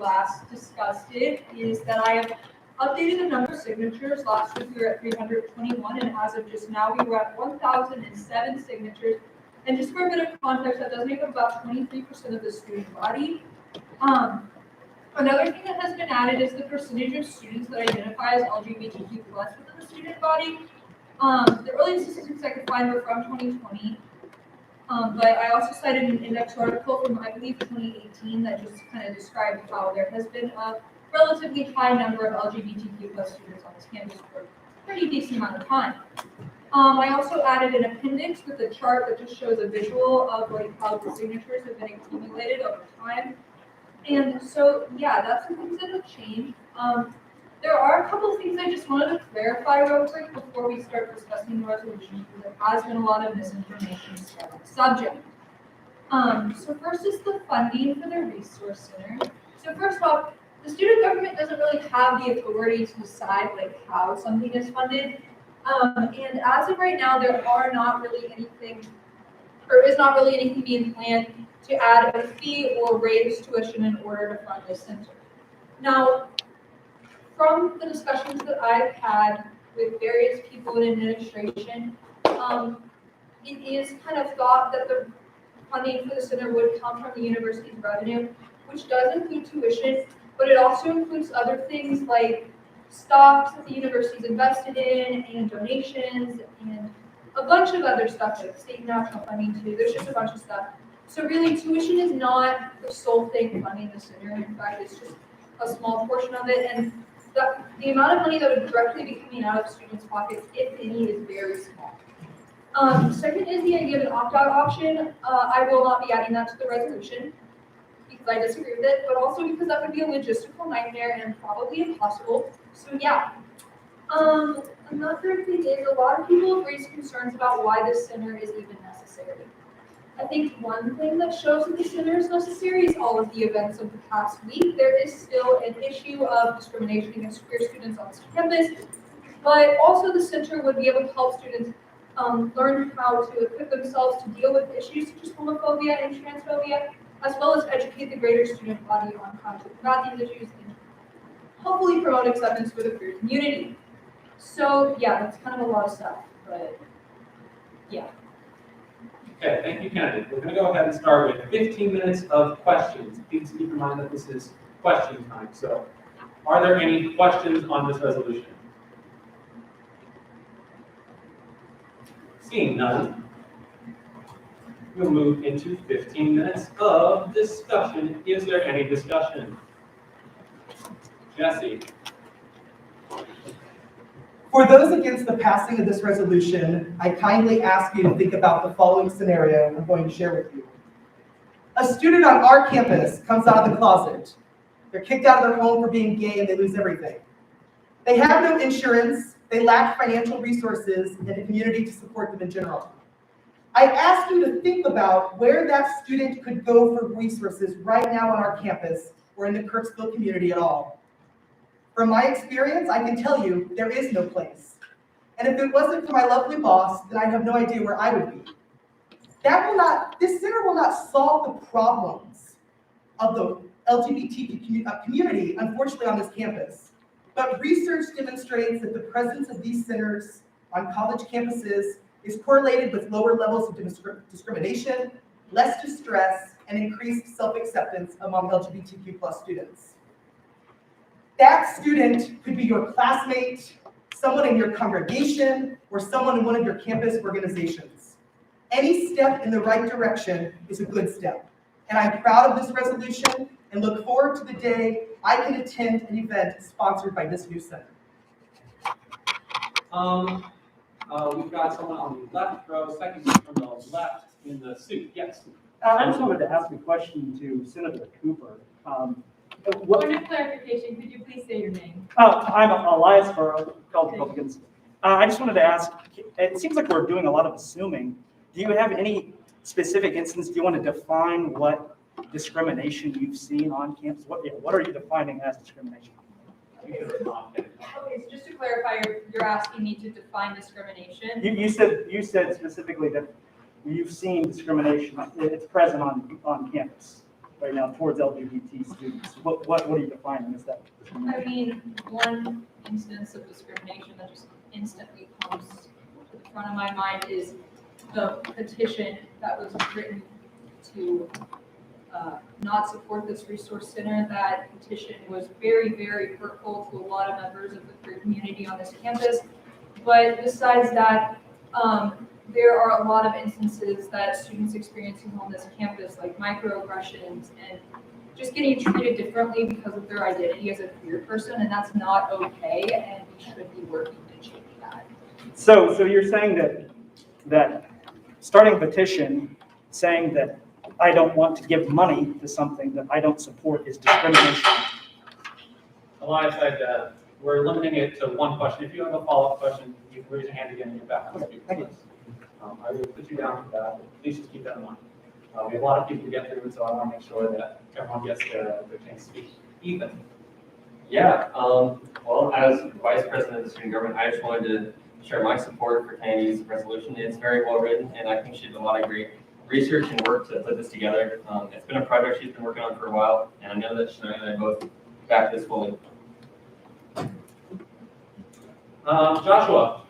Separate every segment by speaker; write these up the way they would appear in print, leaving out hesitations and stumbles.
Speaker 1: last discussed it is that I have updated the number of signatures. Last week we were at 321, and as of just now we were at 1,007 signatures. And just for a bit of context, that does make up about 23% of the student body. Another thing that has been added is the percentage of students that identify as LGBTQ+ within the student body. The earliest statistics I could find were from 2020, but I also cited an index article from, I believe, 2018 that just kind of described how there has been a relatively high number of LGBTQ+ students on this campus for a pretty decent amount of time. I also added an appendix with a chart that just shows a visual of like how the signatures have been accumulated over time. And so, yeah, that's the things that have changed. There are a couple of things I just wanted to clarify real quick before we start discussing the resolution, because there has been a lot of misinformation surrounding the subject. So first is the funding for the Resource Center. So first off, the student government doesn't really have the authority to decide like how something is funded. And as of right now, there are not really anything, or is not really anything being planned to add a fee or raise tuition in order to fund this center. Now, from the discussions that I've had with various people in administration, it is kind of thought that the funding for the center would come from the university's revenue, which does include tuition, but it also includes other things like stocks that the university is invested in, and donations, and a bunch of other stuff like state and national funding too. There's just a bunch of stuff. So really, tuition is not the sole thing funding the center. In fact, it's just a small portion of it, and the amount of money that would directly be coming out of students' pockets, if any, is very small. Second is the idea of an opt-out option. I will not be adding that to the resolution because I disagree with it, but also because that would be a logistical nightmare and probably impossible. So yeah. Another thing is a lot of people have raised concerns about why this center is even necessary. I think one thing that shows that the center is necessary is all of the events of the past week. There is still an issue of discrimination against queer students on this campus, but also the center would be able to help students learn how to equip themselves to deal with issues such as homophobia and transphobia, as well as educate the greater student body on how to combat these issues and hopefully promote acceptance for the queer community. So yeah, that's kind of a lot of stuff, but yeah.
Speaker 2: Okay, thank you, Kennedy. We're going to go ahead and start with 15 minutes of questions. Please keep in mind that this is question time. So, are there any questions on this resolution? Seeing none, we'll move into 15 minutes of discussion. Is there any discussion? Jesse.
Speaker 3: For those against the passing of this resolution, I kindly ask you to think about the following scenario I'm going to share with you. A student on our campus comes out of the closet. They're kicked out of their home for being gay and they lose everything. They have no insurance, they lack financial resources and a community to support them in general. I ask you to think about where that student could go for resources right now on our campus or in the Kirksville community at all. From my experience, I can tell you there is no place. And if it wasn't for my lovely boss, then I'd have no idea where I would be. This center will not solve the problems of the LGBT community, unfortunately, on this campus. But research demonstrates that the presence of these centers on college campuses is correlated with lower levels of discrimination, less distress, and increased self-acceptance among LGBTQ+ students. That student could be your classmate, someone in your congregation, or someone in one of your campus organizations. Any step in the right direction is a good step. And I'm proud of this resolution and look forward to the day I can attend an event sponsored by this new center.
Speaker 2: We've got someone on the left row, second from the left in the suit. Yes.
Speaker 4: I just wanted to ask a question to Senator Cooper.
Speaker 1: Point of clarification, could you please say your name?
Speaker 4: I'm Elias for College Republicans. I just wanted to ask, it seems like we're doing a lot of assuming. Do you have any specific instance? Do you want to define what discrimination you've seen on campus? What are you defining as discrimination?
Speaker 1: Okay, so just to clarify, you're asking me to define discrimination?
Speaker 4: You said specifically that you've seen discrimination. It's present on campus. right now towards LGBT students? What are you defining as that?
Speaker 1: I mean, one instance of discrimination that just instantly comes to the front of my mind is the petition that was written to not support this resource center. That petition was very, very hurtful to a lot of members of the queer community on this campus. But besides that, there are a lot of instances that students experiencing on this campus, like microaggressions and just getting treated differently because of their identity as a queer person, and that's not okay, and we should be working to change that.
Speaker 4: So you're saying that starting a petition saying that I don't want to give money to something that I don't support is discrimination.
Speaker 2: Elias said we're limiting it to one question. If you have a follow-up question, you can raise your hand again and you're back.
Speaker 4: Okay, thank you.
Speaker 2: I will put you down for that. Please just keep that in mind. We have a lot of people to get through, so I want to make sure that everyone gets their chance to speak. Ethan.
Speaker 5: Yeah, well, as Vice President of the Student Government, I just wanted to share my support for Candy's resolution. It's very well written, and I think she did a lot of great research and work to put this together. It's been a project she's been working on for a while, and I know that Shania and I both back this fully.
Speaker 2: Joshua.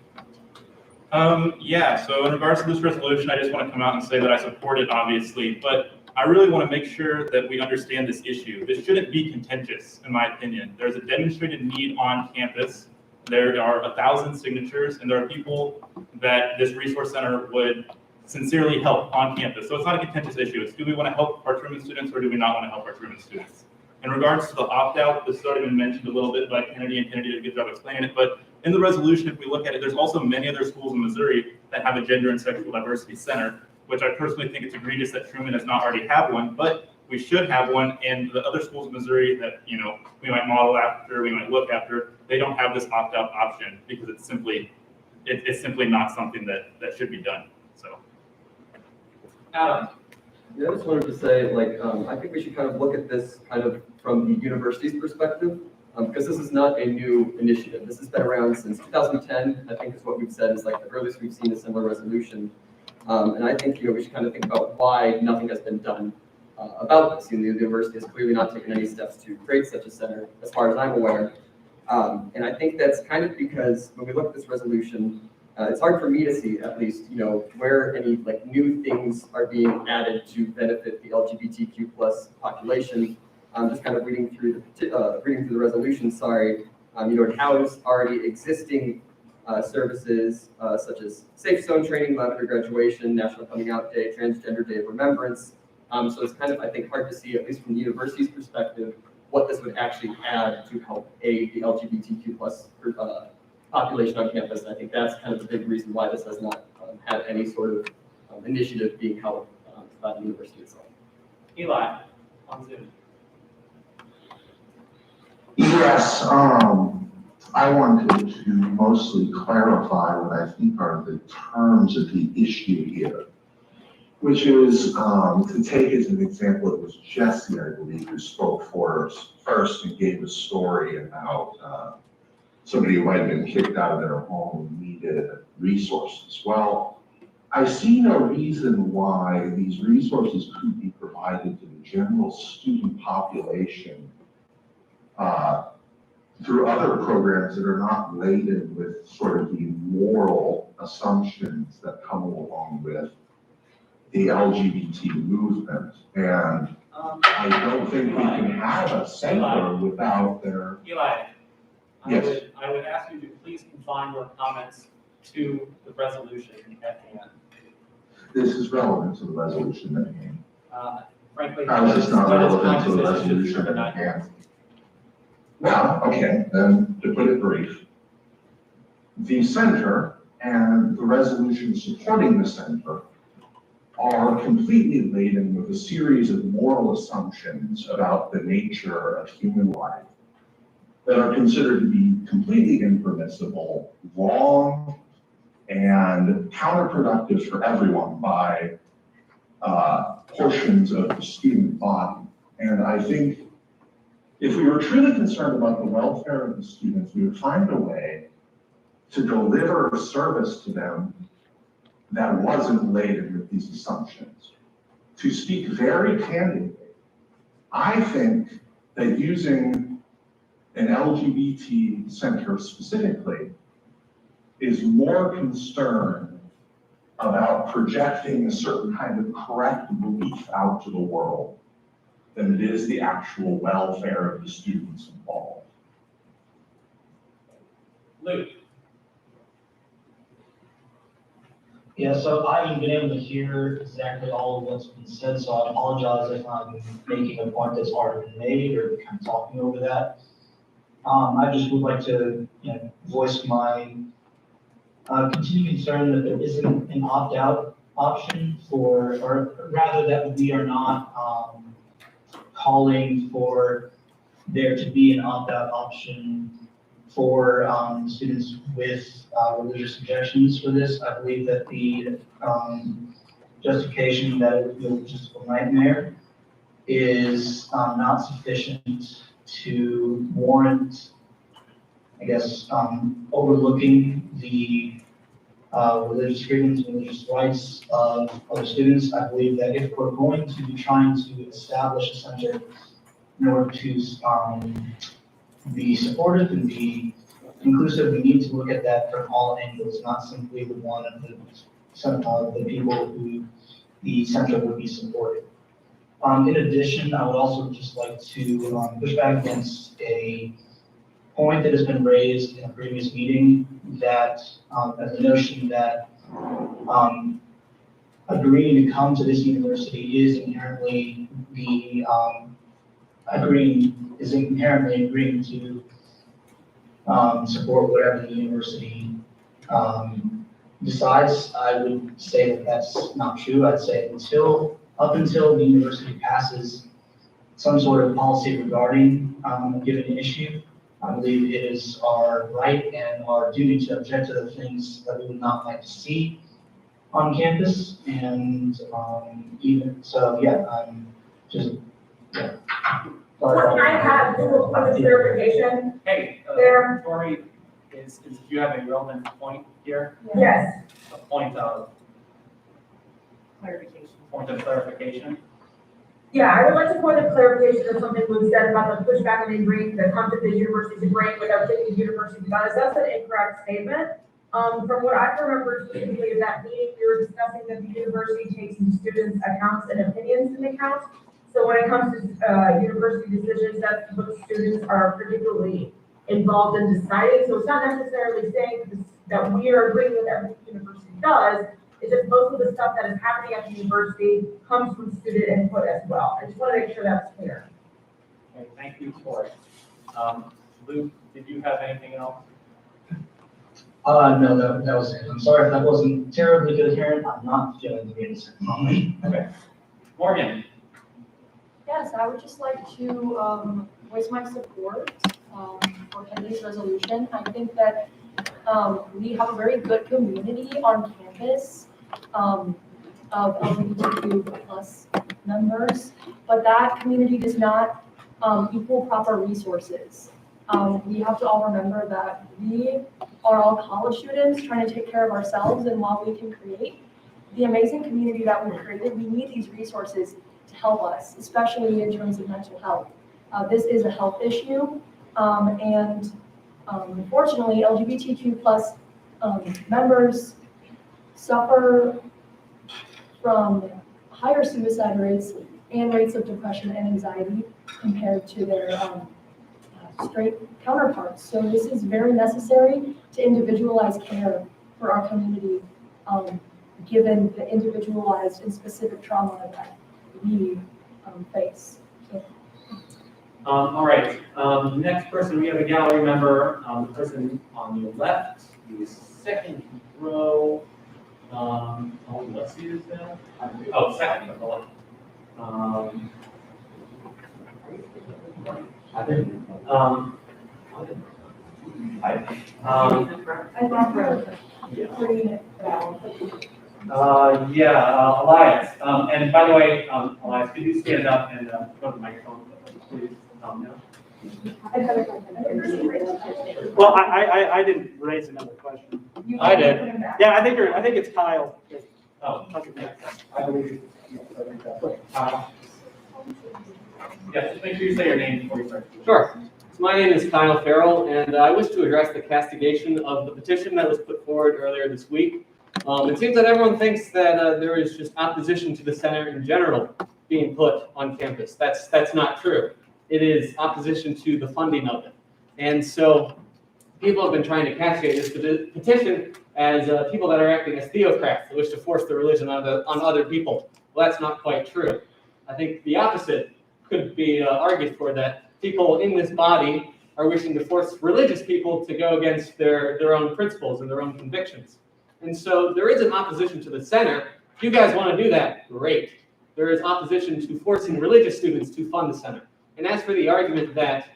Speaker 6: Yeah, so in regards to this resolution, I just want to come out and say that I support it, obviously, but I really want to make sure that we understand this issue. This shouldn't be contentious, in my opinion. There's a demonstrated need on campus. There are 1,000 signatures, and there are people that this resource center would sincerely help on campus. So it's not a contentious issue. It's, do we want to help our Truman students, or do we not want to help our Truman students? In regards to the opt-out, this has already been mentioned a little bit by Kennedy, and Kennedy did a good job explaining it, but in the resolution, if we look at it, there's also many other schools in Missouri that have a gender and sexual diversity center, which I personally think it's egregious that Truman does not already have one, but we should have one. And the other schools in Missouri that, you know, we might model after, we might look after, they don't have this opt-out option because it's simply not something that should be done. So,
Speaker 2: Adam.
Speaker 7: Yeah, I just wanted to say, I think we should kind of look at this kind of from the university's perspective, because this is not a new initiative. This has been around since 2010, I think is what we've said is like the earliest we've seen a similar resolution. And I think, we should kind of think about why nothing has been done about this. The university has clearly not taken any steps to create such a center, as far as I'm aware. And I think that's kind of because when we look at this resolution, it's hard for me to see, at least, where any new things are being added to benefit the LGBTQ+ population. Just kind of reading through the resolution. Sorry, it houses already existing services such as Safe Zone training, lavender graduation, National Coming Out Day, Transgender Day of Remembrance. So it's kind of, I think, hard to see, at least from the university's perspective, what this would actually add to help aid the LGBTQ+ population on campus. And I think that's kind of the big reason why this has not had any sort of initiative being held by the university itself.
Speaker 2: Eli, on Zoom.
Speaker 8: Yes, I wanted to mostly clarify what I think are the terms of the issue here, which is, to take as an example, it was Jesse, I believe, who spoke for us first and gave a story about somebody who might have been kicked out of their home and needed resources. Well, I see no reason why these resources couldn't be provided to the general student population through other programs that are not laden with sort of the moral assumptions that come along with the LGBT movement. And I don't think we can have a center without their...
Speaker 2: Eli,
Speaker 8: Yes.
Speaker 2: I would ask you to please confine your comments to the resolution at hand.
Speaker 8: This is relevant to the resolution at hand.
Speaker 2: Frankly,
Speaker 8: It's not
Speaker 2: that is my
Speaker 8: relevant to the
Speaker 2: decision to
Speaker 8: resolution
Speaker 2: determine
Speaker 8: at
Speaker 2: that.
Speaker 8: hand. Well, okay, then to put it brief, the center and the resolution supporting the center are completely laden with a series of moral assumptions about the nature of human life that are considered to be completely impermissible, wrong, and counterproductive for everyone by portions of the student body. And I think if we were truly concerned about the welfare of the students, we would find a way to deliver a service to them that wasn't laden with these assumptions. To speak very candidly, I think that using an LGBT center specifically is more concerned about projecting a certain kind of correct belief out to the world than it is the actual welfare of the students involved.
Speaker 2: Luke?
Speaker 9: Yeah, so I haven't been able to hear exactly all of what's been said, so I apologize if I'm making a point that's already been made or kind of talking over that. I just would like to, voice my continued concern that there isn't an opt-out option for, or rather that we are not calling for there to be an opt-out option for students with religious objections for this. I believe that the justification that it would be a logistical nightmare is not sufficient to warrant, I guess, overlooking the religious freedoms and religious rights of other students. I believe that if we're going to be trying to establish a center in order to be supportive and be inclusive, we need to look at that from all angles, not simply the one of the people who the center would be supporting. In addition, I would also just like to push back against a point that has been raised in a previous meeting that the notion that agreeing to come to this university is inherently agreeing to support whatever the university decides. I would say that that's not true. I'd say up until the university passes some sort of policy regarding a given issue, I believe it is our right and our duty to object to the things that we would not like to see on campus. And even so, yeah, just. Yeah.
Speaker 10: What I have just a point of clarification.
Speaker 2: Hey,
Speaker 10: There.
Speaker 2: Tori, do you have a relevant point here?
Speaker 10: Yes.
Speaker 2: A point of clarification?
Speaker 10: Yeah, I would like to point of clarification of something was said about the pushback and agreeing to come to the university to bring without taking the university does. That's an incorrect statement. From what I remember specifically in that meeting, we were discussing that the university takes the students' accounts and opinions into account. So when it comes to university decisions, that's what students are particularly involved in deciding. So it's not necessarily saying that we are agreeing with everything the university does. It's just most of the stuff that is happening at the university comes from student input as well. I just want to make sure that's clear.
Speaker 2: Okay, thank you, Tori. Luke, did you have anything else?
Speaker 9: No, that was it. I'm sorry if that wasn't terribly coherent. I'm not feeling the greatest at the moment.
Speaker 2: Okay. Morgan?
Speaker 11: Yes, I would just like to voice my support for Kennedy's resolution. I think that we have a very good community on campus of LGBTQ plus members, but that community does not equal proper resources. We have to all remember that we are all college students trying to take care of ourselves, and while we can create the amazing community that we've created, we need these resources to help us, especially in terms of mental health. This is a health issue, and unfortunately, LGBTQ plus members suffer from higher suicide rates and rates of depression and anxiety compared to their straight counterparts. So this is very necessary to individualize care for our community, given the individualized and specific trauma that we face. So.
Speaker 2: All right, next person, we have a gallery member, the person on your left, the second row. Let's see this now. Oh, second from the left. Elias. And by the way, Elias, could you stand up and go to the microphone, please? No.
Speaker 4: Well, I didn't raise another question.
Speaker 2: I did.
Speaker 4: Yeah, I think it's Kyle.
Speaker 2: Oh,
Speaker 4: Okay.
Speaker 2: I believe. Yeah, just make sure you say your name before you start.
Speaker 12: Sure. So my name is Kyle Farrell, and I wish to address the castigation of the petition that was put forward earlier this week. It seems that everyone thinks that there is just opposition to the center in general being put on campus. That's not true. It is opposition to the funding of it. And so people have been trying to castigate this petition as people that are acting as theocrats that wish to force their religion on other people. Well, that's not quite true. I think the opposite could be argued for, that people in this body are wishing to force religious people to go against their own principles and their own convictions. And so there is an opposition to the center. If you guys want to do that, great. There is opposition to forcing religious students to fund the center. And as for the argument that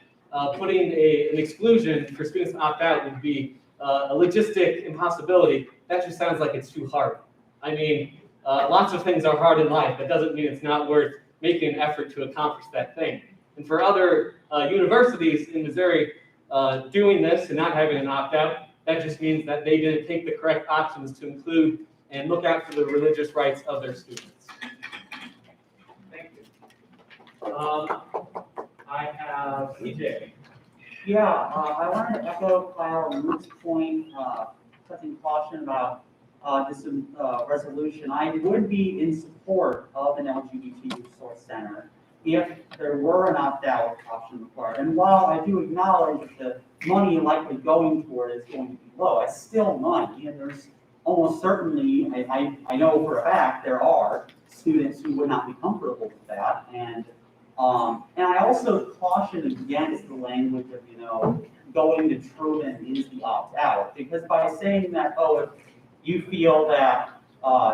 Speaker 12: putting an exclusion for students to opt out would be a logistic impossibility, that just sounds like it's too hard. I mean, lots of things are hard in life. That doesn't mean it's not worth making an effort to accomplish that thing. And for other universities in Missouri doing this and not having an opt-out, that just means that they didn't take the correct options to include and look out for the religious rights of their students.
Speaker 2: Thank you. I have EJ.
Speaker 13: Yeah, I wanted to echo Kyle Root's point, touching caution about this resolution. I would be in support of an LGBT resource center if there were an opt-out option required. And while I do acknowledge that the money likely going toward it is going to be low, it's still money, and there's almost certainly, I know for a fact, there are students who would not be comfortable with that. And I also caution against the language of, going to Truman is the opt-out, because by saying that, if you feel that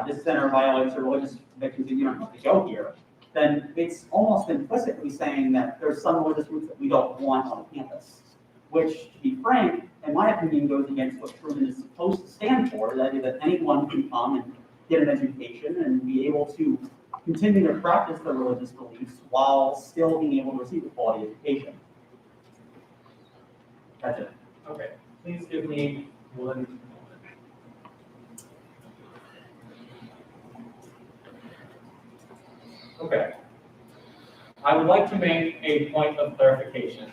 Speaker 13: this center violates the religious convictions and you don't have to go here, then it's almost implicitly saying that there's some religious groups that we don't want on campus, which, to be frank, in my opinion, goes against what Truman is supposed to stand for, that is that anyone can come and get an education and be able to continue to practice their religious beliefs while still being able to receive a quality education. That's it.
Speaker 2: Okay, please give me 1 moment. Okay. I would like to make a point of clarification.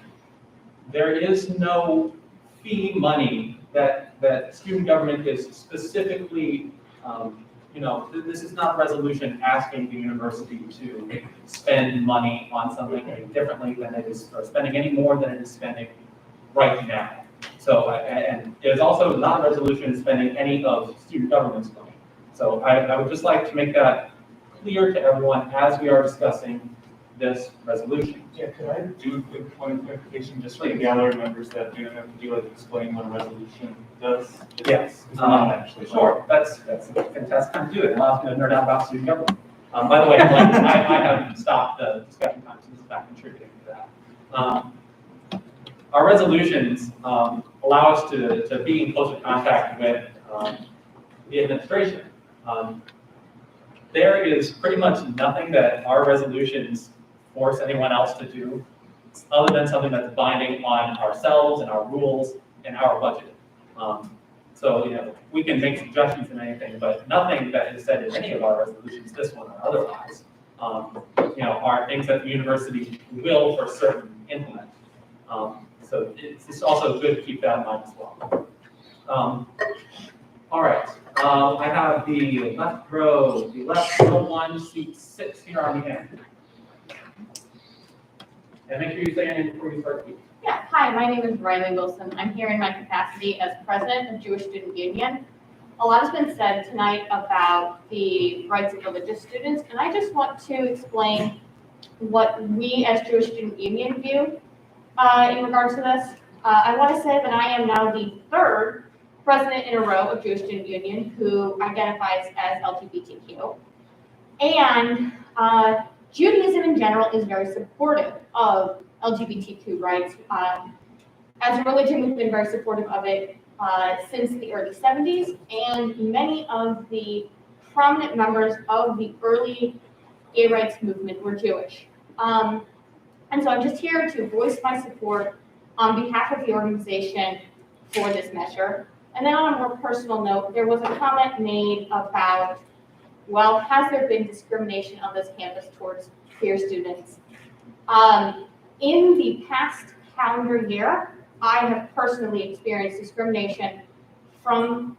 Speaker 2: There is no fee money that student government is specifically, this is not a resolution asking the university to spend money on something differently than it is, or spending any more than it is spending right now. So, and it is also not a resolution spending any of student government's money. So I would just like to make that clear to everyone as we are discussing this resolution.
Speaker 6: Yeah, could I do a quick point of clarification just for the gallery members that do not have to deal with explaining what a resolution does?
Speaker 2: Yes,
Speaker 6: It's not actually.
Speaker 2: sure, that's a fantastic time to do it. It allows me to nerd out about student government. By the way, I have stopped the discussion time since I'm contributing to that. Our resolutions allow us to be in closer contact with the administration. There is pretty much nothing that our resolutions force anyone else to do other than something that's binding on ourselves and our rules and our budget. So, we can make suggestions and anything, but nothing that is said in any of our resolutions, this one or otherwise, are things that the university will for certain implement. So it's also good to keep that in mind as well. All right, I have the left row, the left row 1, seat 6 here on the end. And make sure you say your name before you start speaking.
Speaker 14: Yeah, hi, my name is Riley Wilson. I'm here in my capacity as president of Jewish Student Union. A lot has been said tonight about the rights of religious students, and I just want to explain what we as Jewish Student Union view in regards to this. I want to say that I am now the 3rd president in a row of Jewish Student Union who identifies as LGBTQ. And Judaism in general is very supportive of LGBTQ rights. As a religion, we've been very supportive of it since the early 70s, and many of the prominent members of the early gay rights movement were Jewish. And so I'm just here to voice my support on behalf of the organization for this measure. And then on a more personal note, there was a comment made about, well, has there been discrimination on this campus towards queer students? In the past calendar year, I have personally experienced discrimination from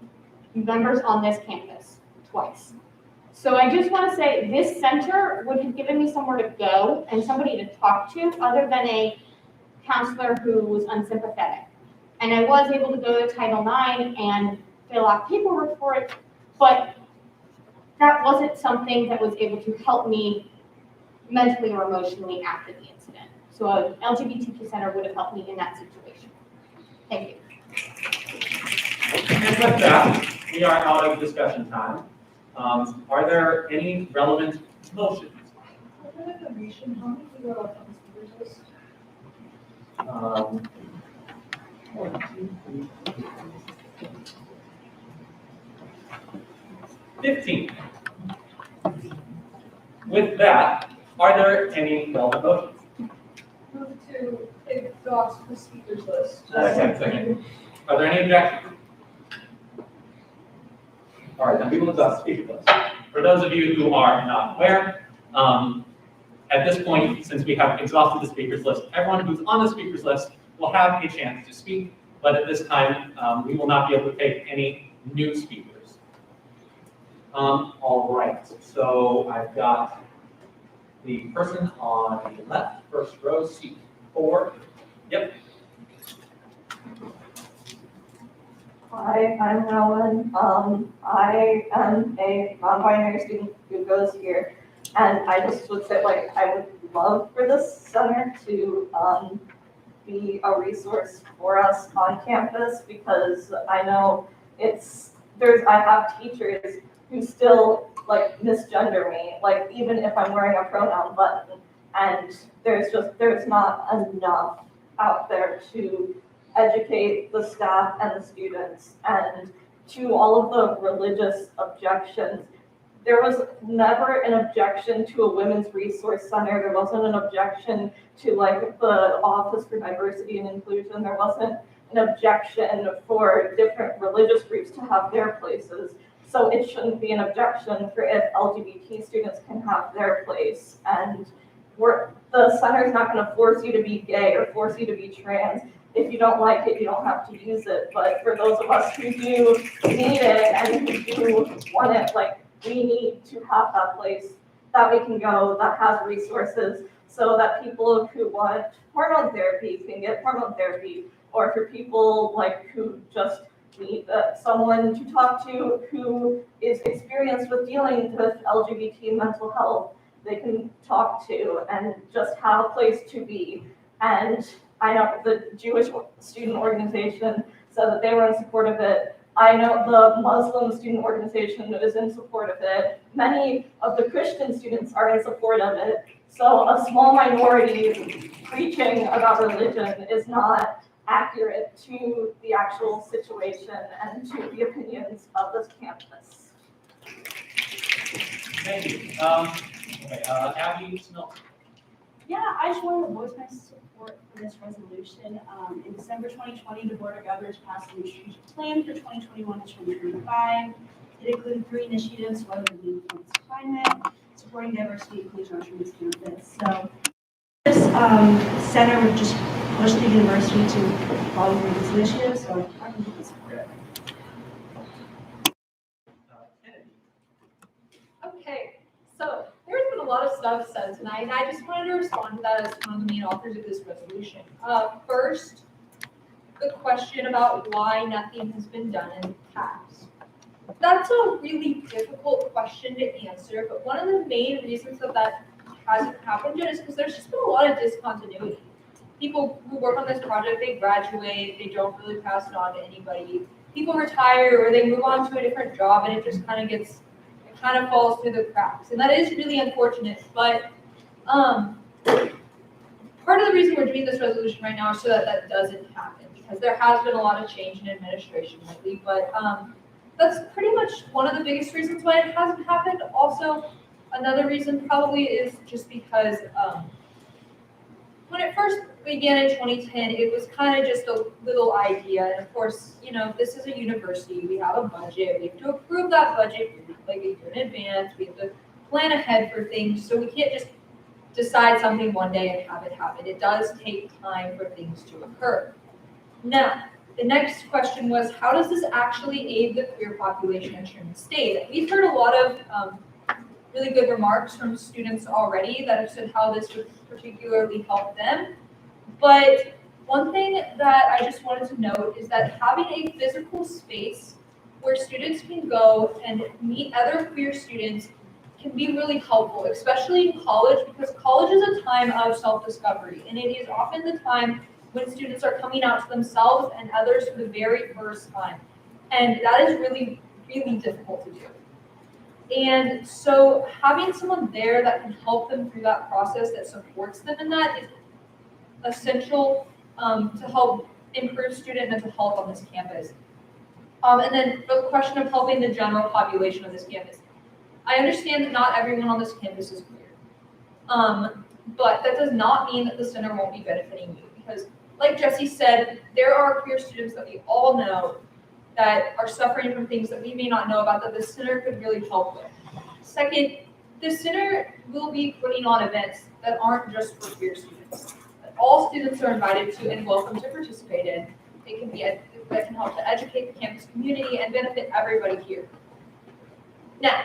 Speaker 14: members on this campus twice. So I just want to say this center would have given me somewhere to go and somebody to talk to other than a counselor who was unsympathetic. And I was able to go to Title IX and fill out paperwork for it, but that wasn't something that was able to help me mentally or emotionally after the incident. So an LGBTQ center would have helped me in that situation. Thank you.
Speaker 2: And with that, we are out of discussion time. Are there any relevant motions?
Speaker 1: For the information, how many people are left on the speakers list?
Speaker 2: 1, 2, 3, 15. With that, are there any relevant motions?
Speaker 1: Move to exhaust the speakers list.
Speaker 2: Second. Are there any objections? All right, then we will exhaust the speaker list. For those of you who are not aware, at this point, since we have exhausted the speakers list, everyone who's on the speakers list will have a chance to speak, but at this time, we will not be able to take any new speakers. All right, so I've got the person on the left, first row, seat 4. Yep.
Speaker 15: Hi, I'm Rowan. I am a non-binary student who goes here, and I just would say, like, I would love for this center to be a resource for us on campus, because I know I have teachers who still like misgender me, like even if I'm wearing a pronoun button, and there's not enough out there to educate the staff and the students. And to all of the religious objections, there was never an objection to a women's resource center. There wasn't an objection to like the Office for Diversity and Inclusion. There wasn't an objection for different religious groups to have their places. So it shouldn't be an objection for if LGBT students can have their place. And the center is not going to force you to be gay or force you to be trans. If you don't like it, you don't have to use it. But for those of us who do need it and who do want it, like, we need to have that place that we can go that has resources, so that people who want hormone therapy can get hormone therapy, or for people like who just need someone to talk to who is experienced with dealing with LGBT mental health, they can talk to and just have a place to be. And I know the Jewish student organization said that they were in support of it. I know the Muslim student organization is in support of it. Many of the Christian students are in support of it. So a small minority preaching about religion is not accurate to the actual situation and to the opinions of this campus.
Speaker 2: Thank you. Abby Smith.
Speaker 16: Yeah, I just wanted to voice my support for this resolution. In December 2020, the Board of Governors passed a new strategic plan for 2021 to 2025. It included 3 initiatives, one of them being campus climate, supporting diversity and inclusion on Truman's campus. So this center would just push the university to follow through these initiatives, so I'm going to support it.
Speaker 1: Okay, so there's been a lot of stuff said tonight, and I just wanted to respond to that as one of the main authors of this resolution. First, the question about why nothing has been done in the past. That's a really difficult question to answer, but one of the main reasons that hasn't happened yet is because there's just been a lot of discontinuity. People who work on this project, they graduate, they don't really pass it on to anybody. People retire or they move on to a different job, and it just kind of falls through the cracks. And that is really unfortunate, but part of the reason we're doing this resolution right now is so that that doesn't happen, because there has been a lot of change in administration lately, but that's pretty much one of the biggest reasons why it hasn't happened. Also, another reason probably is just because when it first began in 2010, it was kind of just a little idea. And of course, you know, this is a university. We have a budget. We have to approve that budget like a year in advance. We have to plan ahead for things. So we can't just decide something one day and have it happen. It does take time for things to occur. Now, the next question was, how does this actually aid the queer population in Truman State? We've heard a lot of really good remarks from students already that have said how this would particularly help them. But one thing that I just wanted to note is that having a physical space where students can go and meet other queer students can be really helpful, especially in college, because college is a time of self-discovery, and it is often the time when students are coming out to themselves and others for the very first time. And that is really, really difficult to do. And so having someone there that can help them through that process, that supports them in that, is essential to help improve student mental health on this campus. And then the question of helping the general population of this campus. I understand that not everyone on this campus is queer. But that does not mean that the center won't be benefiting you, because like Jesse said, there are queer students that we all know that are suffering from things that we may not know about that the center could really help with. Second, the center will be putting on events that aren't just for queer students, that all students are invited to and welcome to participate in. It can be that can help to educate the campus community and benefit everybody here. Now,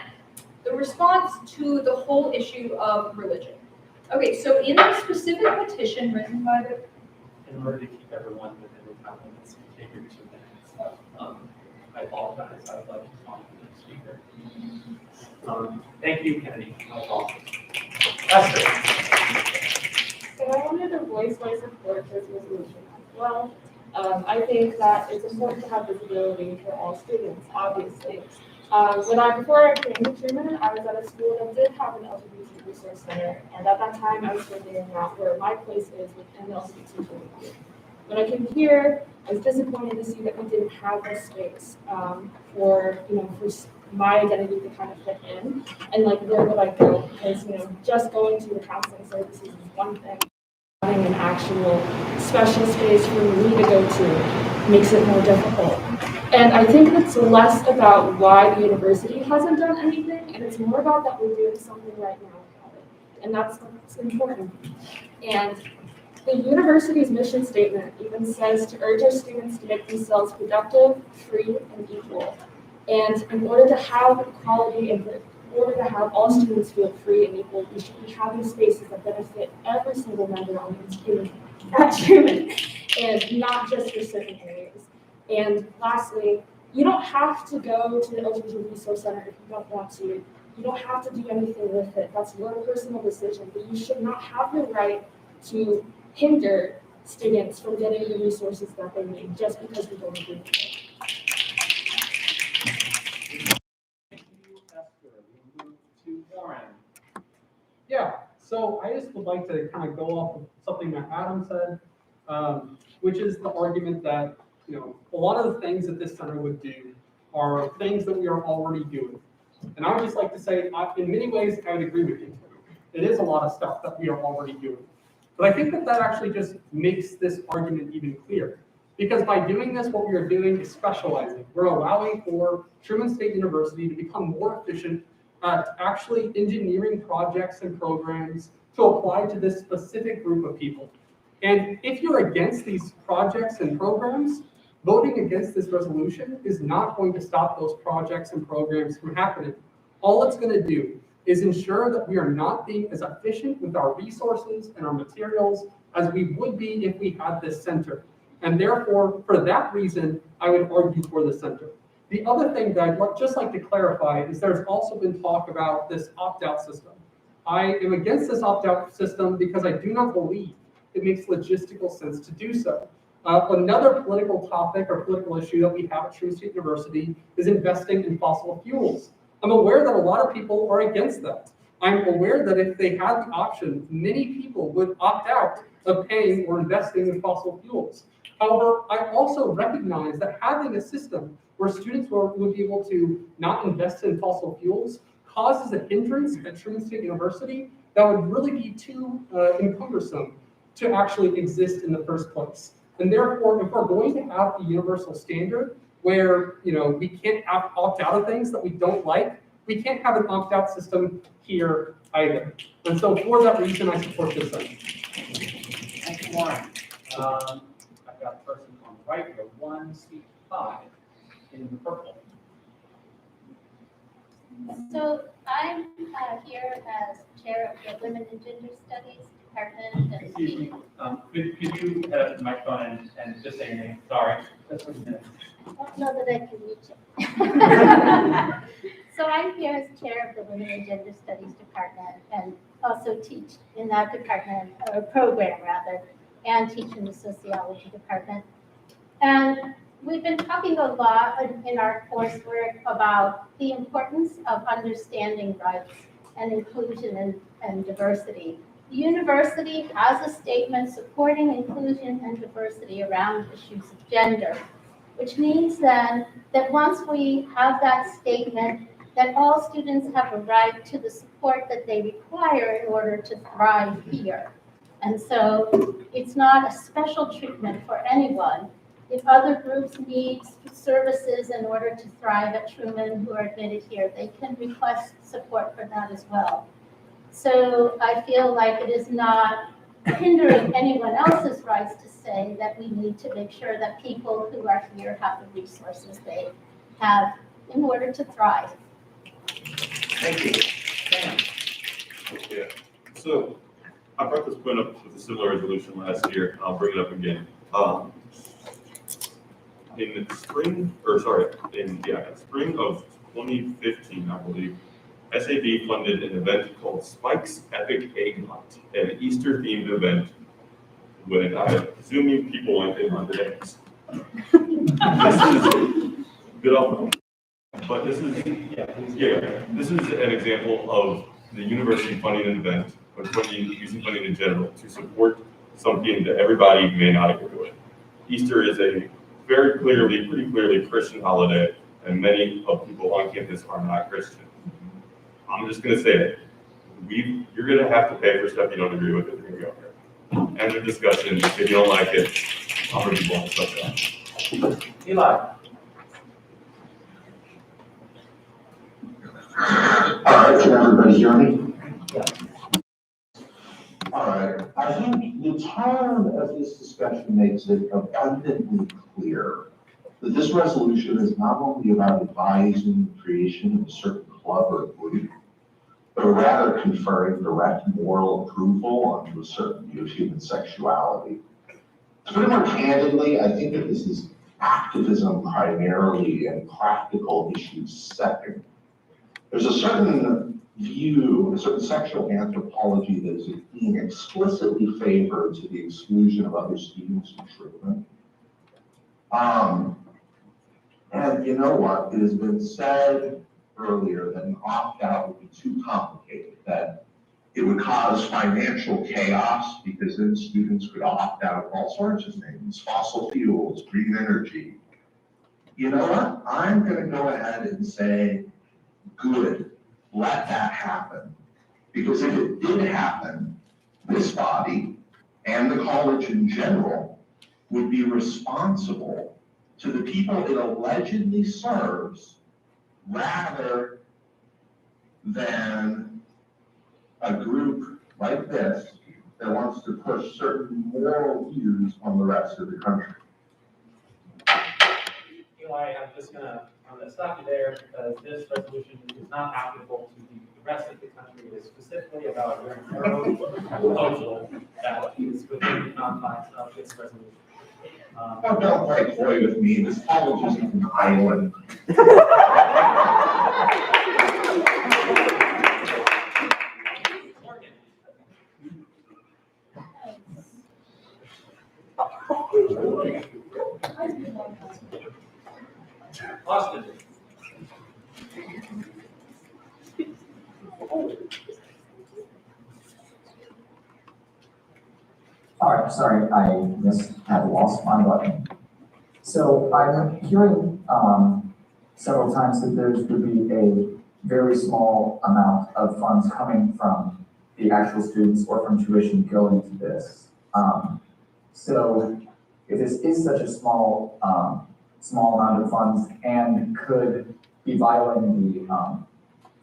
Speaker 1: the response to the whole issue of religion. Okay, so in the specific petition written by the...
Speaker 2: In order to keep everyone within the time limits, take your 2 minutes. I apologize, I would like to talk to the speaker. Thank you, Kennedy. That was awesome. Esther.
Speaker 17: So I wanted to voice my support for this resolution as well. I think that it's important to have visibility for all students, obviously. Before I came to Truman, I was at a school that did have an LGBT resource center, and at that time I was figuring out where my place is within the LGBT community. When I came here, I was disappointed to see that we didn't have this space for my identity to kind of fit in, and like where would I go? Because just going to the counseling services is one thing. Having an actual special space for me to go to makes it more difficult. And I think it's less about why the university hasn't done anything, and it's more about that we're doing something right now about it. And that's what's important. And the university's mission statement even says to urge our students to make themselves productive, free, and equal. And in order to have equality and in order to have all students feel free and equal, we should be having spaces that benefit every single member on this community at Truman, and not just for certain areas. And lastly, you don't have to go to the LGBT Resource Center if you don't want to. You don't have to do anything with it. That's your personal decision, but you should not have the right to hinder students from getting the resources that they need just because we don't agree with it.
Speaker 18: Yeah, so I just would like to kind of go off of something that Adam said, which is the argument that, a lot of the things that this center would do are things that we are already doing. And I would just like to say, in many ways, I would agree with you. It is a lot of stuff that we are already doing. But I think that actually just makes this argument even clearer. Because by doing this, what we are doing is specializing. We're allowing for Truman State University to become more efficient at actually engineering projects and programs to apply to this specific group of people. And if you're against these projects and programs, voting against this resolution is not going to stop those projects and programs from happening. All it's going to do is ensure that we are not being as efficient with our resources and our materials as we would be if we had this center. And therefore, for that reason, I would argue for the center. The other thing that I'd just like to clarify is there's also been talk about this opt-out system. I am against this opt-out system because I do not believe it makes logistical sense to do so. Another political topic or political issue that we have at Truman State University is investing in fossil fuels. I'm aware that a lot of people are against that. I'm aware that if they had the option, many people would opt out of paying or investing in fossil fuels. However, I also recognize that having a system where students would be able to not invest in fossil fuels causes a hindrance at Truman State University that would really be too encumbersome to actually exist in the first place. And therefore, if we're going to have a universal standard where we can't opt out of things that we don't like, we can't have an opt-out system here either. And so for that reason, I support this item.
Speaker 2: Thank you, Warren. I've got a person on the right here, 1C5 in the purple.
Speaker 19: So I'm here as chair of the Women and Gender Studies Department. And
Speaker 2: Excuse me, could you head up to the microphone and just say your name? Sorry. Just for a minute.
Speaker 19: I don't know that I can reach it. So I'm here as chair of the Women and Gender Studies Department and also teach in that department, or program rather, and teach in the sociology department. And we've been talking a lot in our coursework about the importance of understanding rights and inclusion and diversity. The university has a statement supporting inclusion and diversity around issues of gender, which means then that once we have that statement, that all students have a right to the support that they require in order to thrive here. And so it's not a special treatment for anyone. If other groups need services in order to thrive at Truman who are admitted here, they can request support for that as well. So I feel like it is not hindering anyone else's rights to say that we need to make sure that people who are here have the resources they have in order to thrive.
Speaker 2: Thank you. Sam.
Speaker 20: Yeah, so I brought this point up with a similar resolution last year, and I'll bring it up again. In spring of 2015, I believe, SAB funded an event called Spike's Epic Egg Hunt, an Easter-themed event when I presume people went and hunted eggs. This is a bit off, but this is an example of the university funding an event, or using funding in general to support something that everybody may not agree with. Easter is a pretty clearly Christian holiday, and many of people on campus are not Christian. I'm just gonna say it. You're gonna have to pay for stuff you don't agree with if you're gonna go here. End of discussion. If you don't like it, I'm gonna be blowing stuff down.
Speaker 2: Eli.
Speaker 8: All right, can everybody hear me? All right, I think the tone of this discussion makes it abundantly clear that this resolution is not only about advising the creation of a certain club or group, but rather conferring direct moral approval on a certain view of human sexuality. To put it more candidly, I think that this is activism primarily and practical issues second. There's a certain view, a certain sexual anthropology that is being explicitly favored to the exclusion of other students in Truman. And you know what? It has been said earlier that an opt-out would be too complicated, that it would cause financial chaos because then students could opt out of all sorts of things, fossil fuels, green energy. You know what? I'm going to go ahead and say, good, let that happen. Because if it did happen, this body and the college in general would be responsible to the people it allegedly serves rather than a group like this that wants to push certain moral views on the rest of the country.
Speaker 2: Eli, I'm gonna stop you there because this resolution is not applicable to the rest of the country. It is specifically about your proposal that is within the confines of this resolution.
Speaker 8: Oh, don't play coy with me. This college isn't an island.
Speaker 2: Austin.
Speaker 21: All right, sorry, I just had lost my button. So I'm hearing several times that there's going to be a very small amount of funds coming from the actual students or from tuition going to this. So if this is such a small amount of funds and could be violating the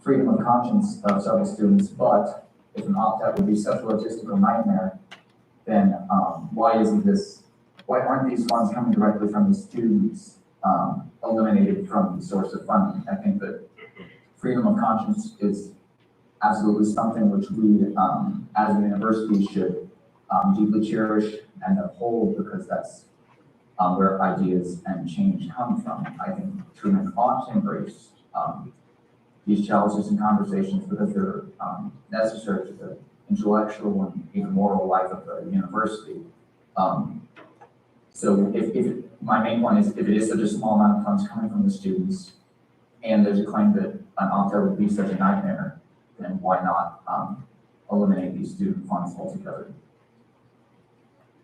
Speaker 21: freedom of conscience of several students, but if an opt-out would be such a logistical nightmare, then why aren't these funds coming directly from the students, eliminated from the source of funding? I think that freedom of conscience is absolutely something which we, as a university, should deeply cherish and uphold, because that's where ideas and change come from. I think Truman ought to embrace these challenges and conversations because they're necessary to the intellectual and even moral life of the university. So if my main point is, if it is such a small amount of funds coming from the students, and there's a claim that an opt-out would be such a nightmare, then why not eliminate these student funds altogether?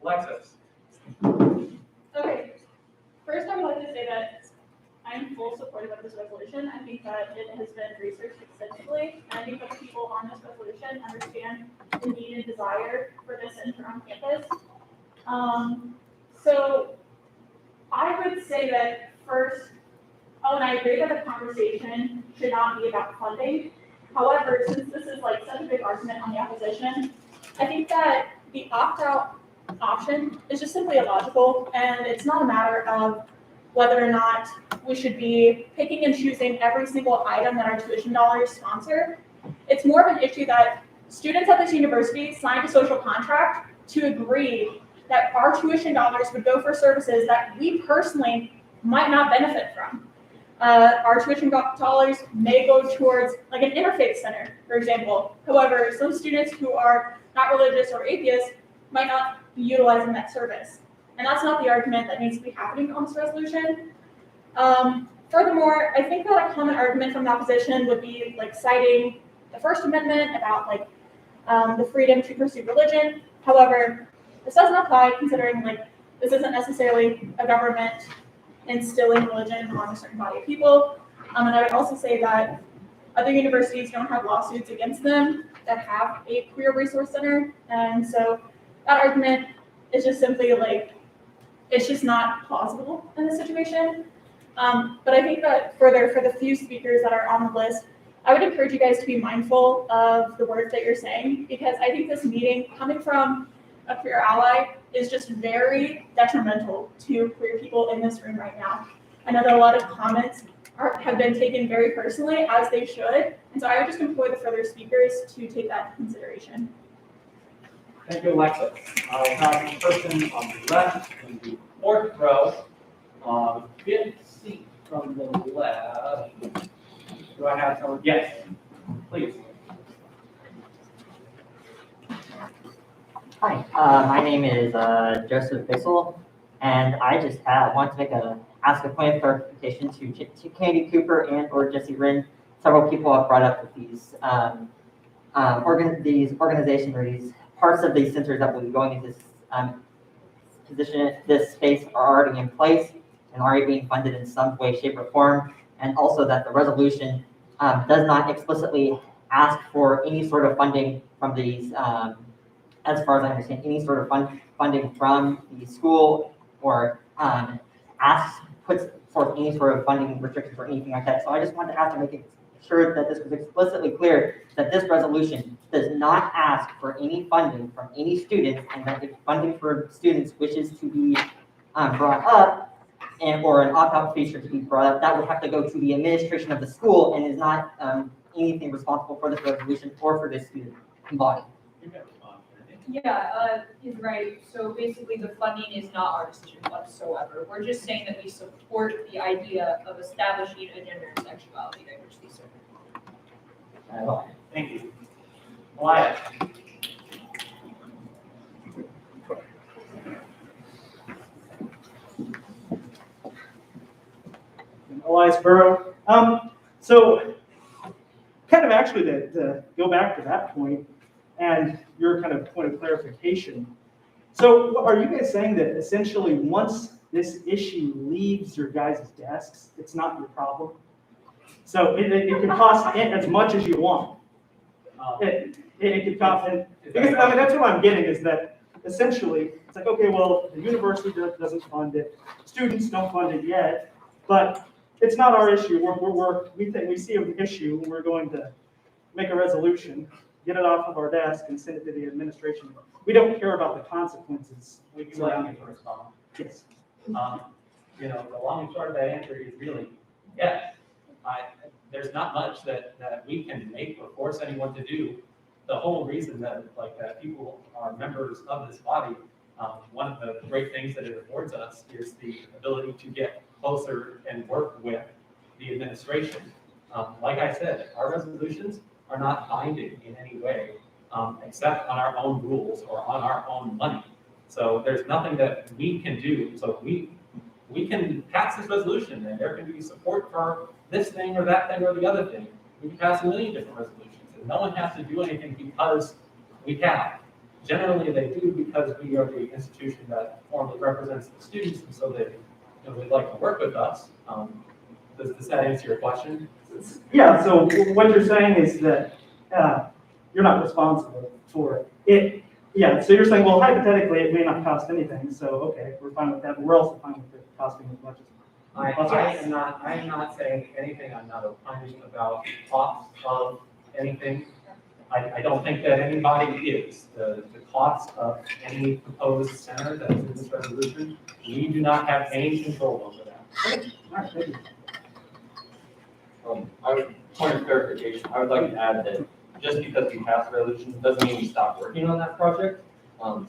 Speaker 2: Alexis?
Speaker 3: Okay, first I would like to say that I'm full supportive of this resolution. I think that it has been researched extensively, and I think that the people on this resolution understand the need and desire for this center on campus. So I would say that first, and I agree that the conversation should not be about funding. However, since this is like such a big argument on the opposition, I think that the opt-out option is just simply illogical, and it's not a matter of whether or not we should be picking and choosing every single item that our tuition dollars sponsor. It's more of an issue that students at this university signed a social contract to agree that our tuition dollars would go for services that we personally might not benefit from. Our tuition dollars may go towards like an interfaith center, for example. However, some students who are not religious or atheists might not be utilizing that service. And that's not the argument that needs to be happening on this resolution. Furthermore, I think that a common argument from the opposition would be like citing the First Amendment about like the freedom to pursue religion. However, this doesn't apply considering like this isn't necessarily a government instilling religion on a certain body of people. And I would also say that other universities don't have lawsuits against them that have a queer resource center. And so that argument is just simply like, it's just not plausible in this situation. But I think that further, for the few speakers that are on the list, I would encourage you guys to be mindful of the words that you're saying, because I think this meeting coming from a queer ally is just very detrimental to queer people in this room right now. I know that a lot of comments have been taken very personally, as they should, and so I would just implore the further speakers to take that into consideration.
Speaker 2: Thank you, Alexis. I have the person on the left in the fourth row, fifth seat from the left. Do I have someone? Yes, please.
Speaker 22: Hi, my name is Joseph Bissell, and I just want to ask a point of clarification to Candy Cooper and or Jesse Rinn. Several people have brought up that these organizations or these parts of these centers that will be going into this space are already in place and already being funded in some way, shape, or form, and also that the resolution does not explicitly ask for any sort of funding from these. As far as I understand, any sort of funding from the school or puts forth any sort of funding restrictions or anything like that. So I just wanted to ask to make sure that this was explicitly clear that this resolution does not ask for any funding from any students, and that if funding for students wishes to be brought up or an opt-out feature to be brought up, that would have to go to the administration of the school and is not anything responsible for this resolution or for this student body.
Speaker 1: Yeah, he's right. So basically the funding is not our decision whatsoever. We're just saying that we support the idea of establishing a gender and sexuality diversity center.
Speaker 2: Thank you. Wyatt.
Speaker 4: Elias Burrow. So kind of actually to go back to that point and your kind of point of clarification. So are you guys saying that essentially once this issue leaves your guys' desks, it's not your problem? So it can cost as much as you want. It could cost, because I mean, that's what I'm getting is that essentially it's like, okay, well, the university doesn't fund it, students don't fund it yet, but it's not our issue. We see an issue, and we're going to make a resolution, get it off of our desk, and send it to the administration. We don't care about the consequences.
Speaker 2: Would you like me to respond?
Speaker 4: Yes.
Speaker 2: The long and short of that answer is really, yes. There's not much that we can make or force anyone to do. The whole reason that people are members of this body, one of the great things that it affords us is the ability to get closer and work with the administration. Like I said, our resolutions are not binding in any way, except on our own rules or on our own money. So there's nothing that we can do. So we can pass this resolution and there can be support for this thing or that thing or the other thing. We can pass a million different resolutions and no one has to do anything because we have. Generally, they do because we are the institution that formally represents the students, and so they'd like to work with us. Does that answer your question?
Speaker 4: Yeah, so what you're saying is that you're not responsible for it. Yeah, so you're saying, well, hypothetically, it may not cost anything, so okay, we're fine with that, but we're also fine with it costing as much as
Speaker 2: I am not saying anything. I'm not opining about cost of anything. I don't think that anybody is. The cost of any proposed center that is in this resolution, we do not have any control over that.
Speaker 4: All right, thank you.
Speaker 5: Point of clarification, I would like to add that just because we pass resolutions doesn't mean we stop working on that project.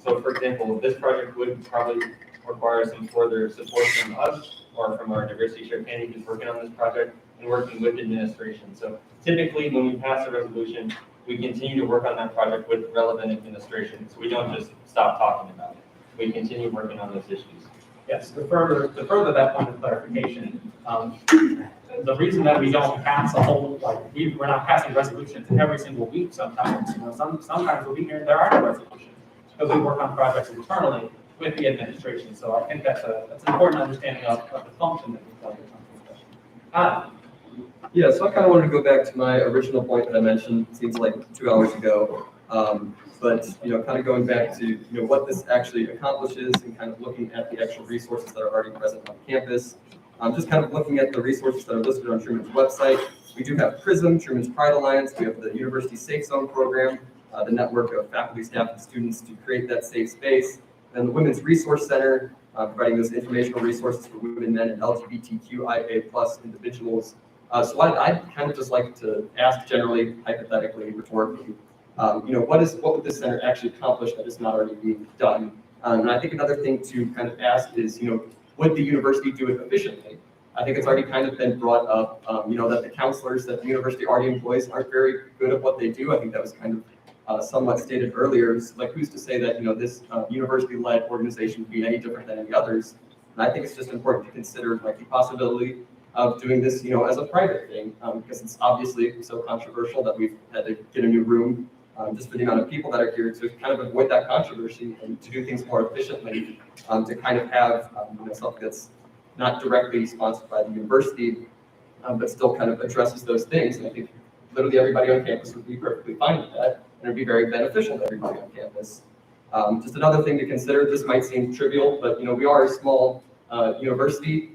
Speaker 5: So for example, this project would probably require some further support from us or from our diversity chair Candy, who's working on this project and working with administration. So typically when we pass a resolution, we continue to work on that project with relevant administration. So we don't just stop talking about it. We continue working on those issues.
Speaker 2: Yes, to further that point of clarification, the reason that we don't pass a whole, we're not passing resolutions every single week sometimes. Sometimes we'll be here and there are no resolutions because we work on projects internally with the administration. So I think that's an important understanding of the function that we play.
Speaker 5: Yeah, so I kind of wanted to go back to my original point that I mentioned, seems like 2 hours ago. But, kind of going back to, what this actually accomplishes and kind of looking at the actual resources that are already present on campus. Just kind of looking at the resources that are listed on Truman's website. We do have PRISM, Truman's Pride Alliance. We have the University Safe Zone program, the network of faculty, staff, and students to create that safe space. And the Women's Resource Center, providing those informational resources for women, men, and LGBTQIA+ individuals. So I'd kind of just like to ask generally, hypothetically, rhetorically, what would this center actually accomplish that is not already being done? And I think another thing to kind of ask is, would the university do it efficiently? I think it's already kind of been brought up, that the counselors that the university already employs aren't very good at what they do. I think that was kind of somewhat stated earlier. It's like, who's to say that, this university-led organization would be any different than any others? And I think it's just important to consider the possibility of doing this, as a private thing, because it's obviously so controversial that we've had to get a new room just for the amount of people that are here to kind of avoid that controversy and to do things more efficiently, to kind of have something that's not directly sponsored by the university, but still kind of addresses those things. And I think literally everybody on campus would be perfectly fine with that, and it'd be very beneficial to everybody on campus. Just another thing to consider, this might seem trivial, but we are a small university,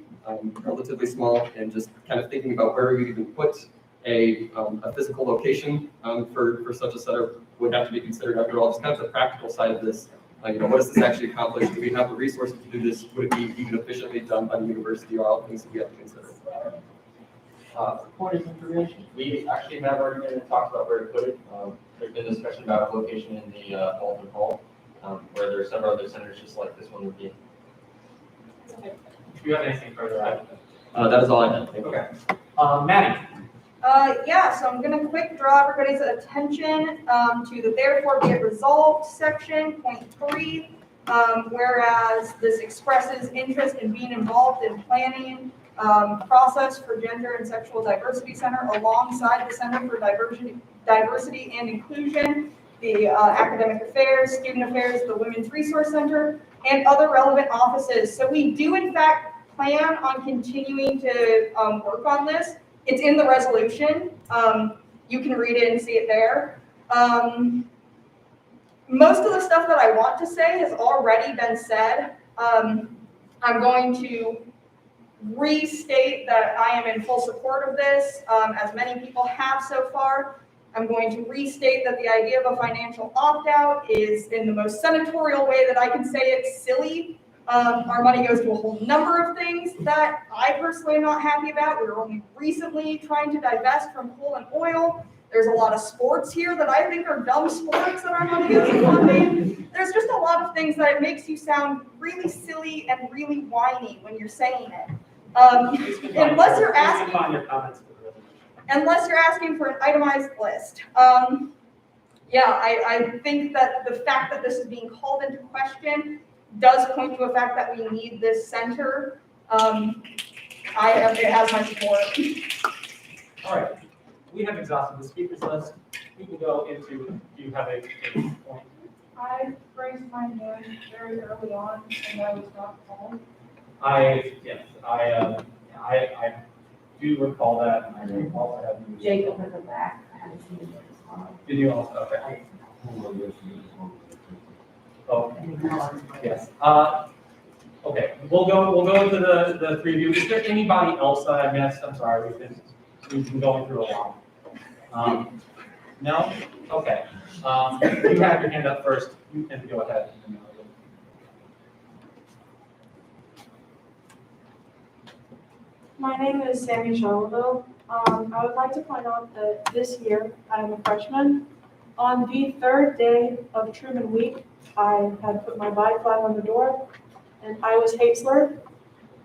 Speaker 5: relatively small, and just kind of thinking about where we would even put a physical location for such a center would have to be considered after all. Just kind of the practical side of this. What does this actually accomplish? Do we have the resources to do this? Would it be even efficiently done by the university, or all things that we have to consider? Point of information. We actually have already been talked about where to put it. There's been discussion about a location in the Alton Hall, where there are several other centers just like this one would be.
Speaker 2: Do you have anything further?
Speaker 5: That is all I have. Thank you.
Speaker 2: Okay. Maddie.
Speaker 1: So I'm gonna quick draw everybody's attention to the therefore be it resolved section, point 3. Whereas this expresses interest in being involved in planning process for Gender and Sexual Diversity Center alongside the Center for Diversity and Inclusion, the Academic Affairs, Student Affairs, the Women's Resource Center, and other relevant offices. So we do in fact plan on continuing to work on this. It's in the resolution. You can read it and see it there. Most of the stuff that I want to say has already been said. I'm going to
Speaker 3: restate that I am in full support of this, as many people have so far. I'm going to restate that the idea of a financial opt-out is, in the most senatorial way that I can say it, silly. Our money goes to a whole number of things that I personally am not happy about. We're only recently trying to divest from coal and oil. There's a lot of sports here that I think are dumb sports that our money is funding. There's just a lot of things that it makes you sound really silly and really whiny when you're saying it. Unless you're asking for an itemized list. I think that the fact that this is being called into question does point to a fact that we need this center. It has my support.
Speaker 2: All right, we have exhausted the speakers list. We can go into, do you have a point?
Speaker 17: I raised my hand very early on and I was not called.
Speaker 2: I do recall that. I also have.
Speaker 17: Jacob has a back. I haven't seen him respond.
Speaker 2: Did you also? Okay. Oh, yes. Okay, we'll go into the preview. Is there anybody else that I missed? I'm sorry, we've been going through a lot. No? Okay. You have your hand up first. You can go ahead.
Speaker 17: My name is Sammy Charleville. I would like to point out that this year I am a freshman. On the third day of Truman Week, I had put my bike flag on the door and I was hate slurred.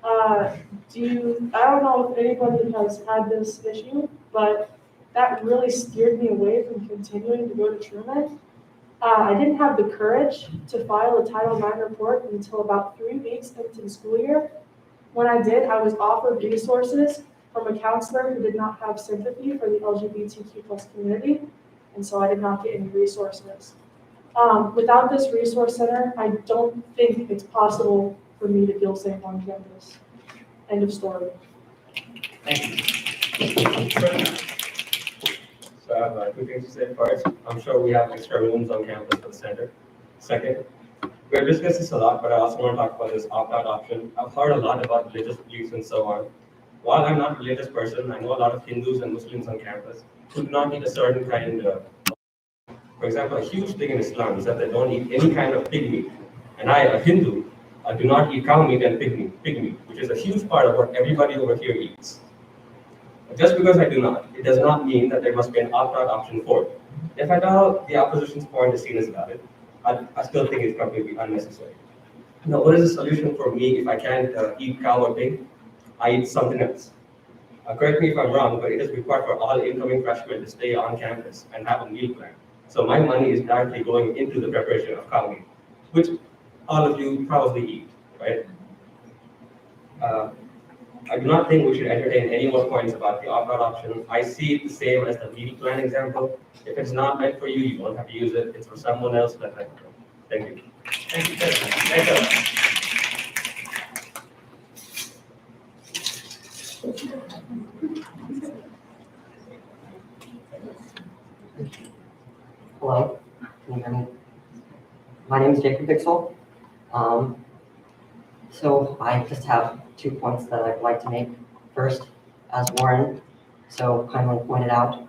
Speaker 17: I don't know if anybody has had this issue, but that really steered me away from continuing to go to Truman. I didn't have the courage to file a Title IX report until about 3 weeks into the school year. When I did, I was offered resources from a counselor who did not have sympathy for the LGBTQ+ community, and so I did not get any resources. Without this resource center, I don't think it's possible for me to feel safe on campus. End of story.
Speaker 2: Thank you.
Speaker 5: So I have 2 things to say. First, I'm sure we have extra rooms on campus for the center. Second, we've discussed this a lot, but I also want to talk about this opt-out option. I've heard a lot about religious beliefs and so on. While I'm not a religious person, I know a lot of Hindus and Muslims on campus who do not eat a certain kind of. For example, a huge thing in Islam is that they don't eat any kind of pig meat. And I, a Hindu, do not eat cow meat and pig meat, which is a huge part of what everybody over here eats. But just because I do not, it does not mean that there must be an opt-out option for it. If at all the opposition's point is seen as valid, I still think it's completely unnecessary. Now, what is the solution for me if I can't eat cow or pig? I eat something else. Correct me if I'm wrong, but it is required for all incoming freshmen to stay on campus and have a meal plan. So my money is directly going into the preparation of cow meat, which all of you probably eat, right? I do not think we should entertain any more points about the opt-out option. I see it the same as the meal plan example. If it's not meant for you, you don't have to use it. It's for someone else. Thank you.
Speaker 2: Thank you, Jacob.
Speaker 22: Hello, can you hear me? My name is Jacob Pixel. So I just have 2 points that I'd like to make. First, as Warren so kindly pointed out,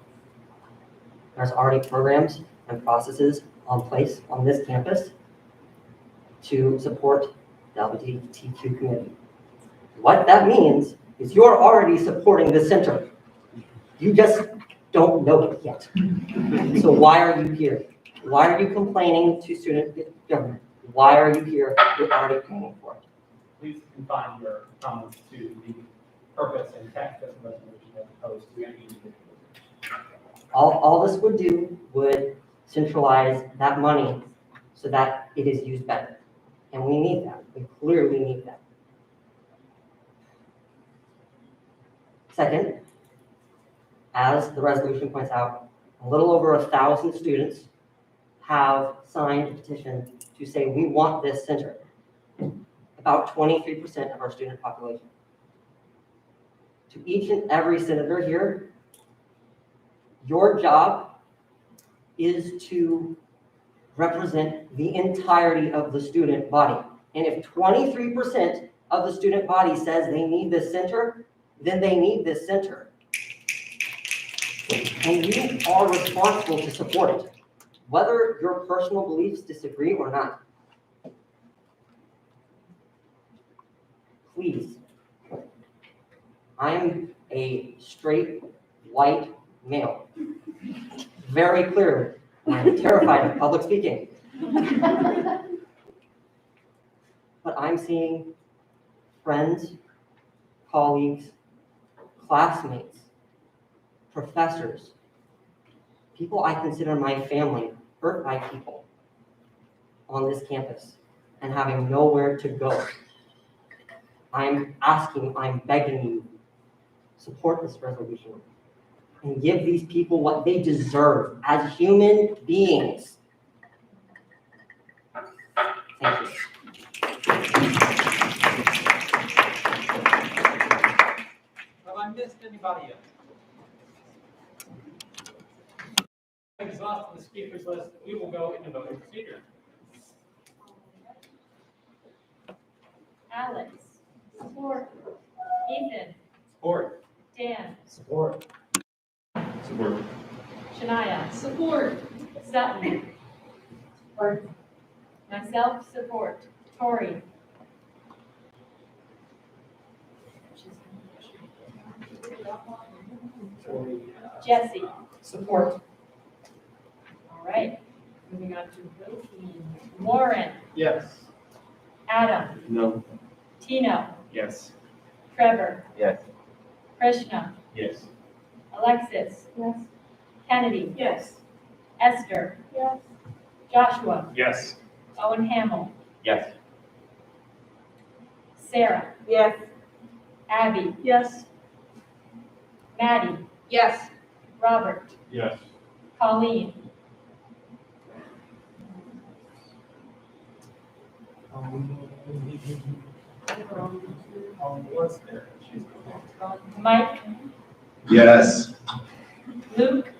Speaker 22: there's already programs and processes on place on this campus to support the LGBTQ community. What that means is you're already supporting the center. You just don't know it yet. So why are you here? Why are you complaining to student government? Why are you here? You're already paying for it.
Speaker 2: Please confine your comments to the purpose and text of the resolution as opposed to any individual.
Speaker 22: All this would do would centralize that money so that it is used better. And we need that. We clearly need that. Second, as the resolution points out, a little over 1,000 students have signed a petition to say we want this center. About 23% of our student population. To each and every senator here, your job is to represent the entirety of the student body. And if 23% of the student body says they need this center, then they need this center. And you are responsible to support it, whether your personal beliefs disagree or not. Please. I am a straight, white male. Very clear. I'm terrified of public speaking. But I'm seeing friends, colleagues, classmates, professors, people I consider my family, hurt by people on this campus and having nowhere to go. I'm asking, I'm begging you, support this resolution and give these people what they deserve as human beings. Thank you.
Speaker 2: Have I missed anybody else? Exhausted the speakers list, we will go into voting procedure.
Speaker 7: Alex. Support. Ethan.
Speaker 2: Support.
Speaker 7: Dan.
Speaker 2: Support.
Speaker 20: Support.
Speaker 7: Shania. Support. Sutton. Support. Myself, support. Tori. Jesse.
Speaker 2: Support.
Speaker 7: All right, moving on to voting. Lauren.
Speaker 2: Yes.
Speaker 7: Adam.
Speaker 5: No.
Speaker 7: Tino.
Speaker 2: Yes.
Speaker 7: Trevor.
Speaker 5: Yes.
Speaker 7: Krishna.
Speaker 2: Yes.
Speaker 7: Alexis.
Speaker 3: Yes.
Speaker 7: Kennedy.
Speaker 3: Yes.
Speaker 7: Esther.
Speaker 3: Yes.
Speaker 7: Joshua.
Speaker 2: Yes.
Speaker 7: Owen Hamel.
Speaker 2: Yes.
Speaker 7: Sarah.
Speaker 3: Yes.
Speaker 7: Abby.
Speaker 3: Yes.
Speaker 7: Maddie.
Speaker 3: Yes.
Speaker 7: Robert.
Speaker 20: Yes.
Speaker 7: Colleen.
Speaker 2: What's there?
Speaker 7: Mike.
Speaker 8: Yes.
Speaker 7: Luke.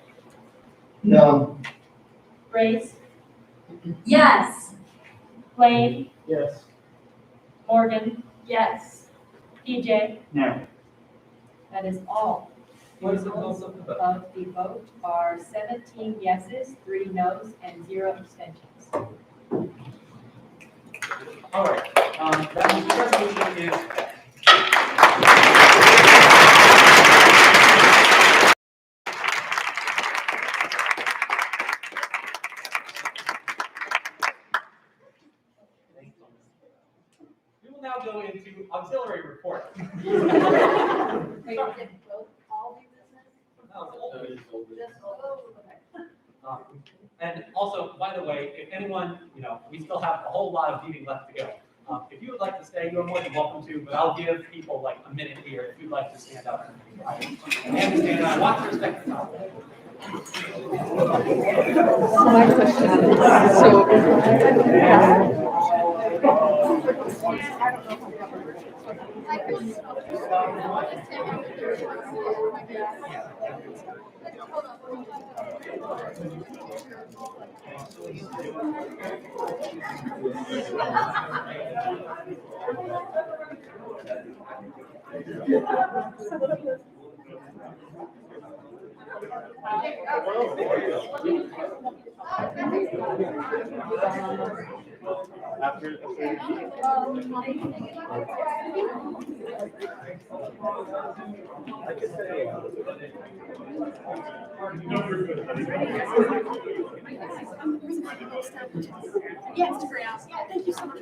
Speaker 9: No.
Speaker 7: Grace.
Speaker 15: Yes.
Speaker 7: Blaine.
Speaker 18: Yes.
Speaker 7: Morgan. Yes. PJ.
Speaker 4: No.
Speaker 7: That is all. The
Speaker 2: What is the
Speaker 7: results
Speaker 2: result of the vote?
Speaker 7: of the vote are 17 yeses, 3 noes, and 0 abstentions.
Speaker 2: All right, that means the resolution is passed. We will now go into auxiliary report.
Speaker 11: Wait, we did both all new business?
Speaker 2: And also, by the way, if anyone, we still have a whole lot of meeting left to go. If you would like to stay, you're more than welcome to, but I'll give people like a minute here if you'd like to stand up. I understand, I want to respect the time.
Speaker 17: My question
Speaker 16: Yes, Grant. Yeah, thank you so much.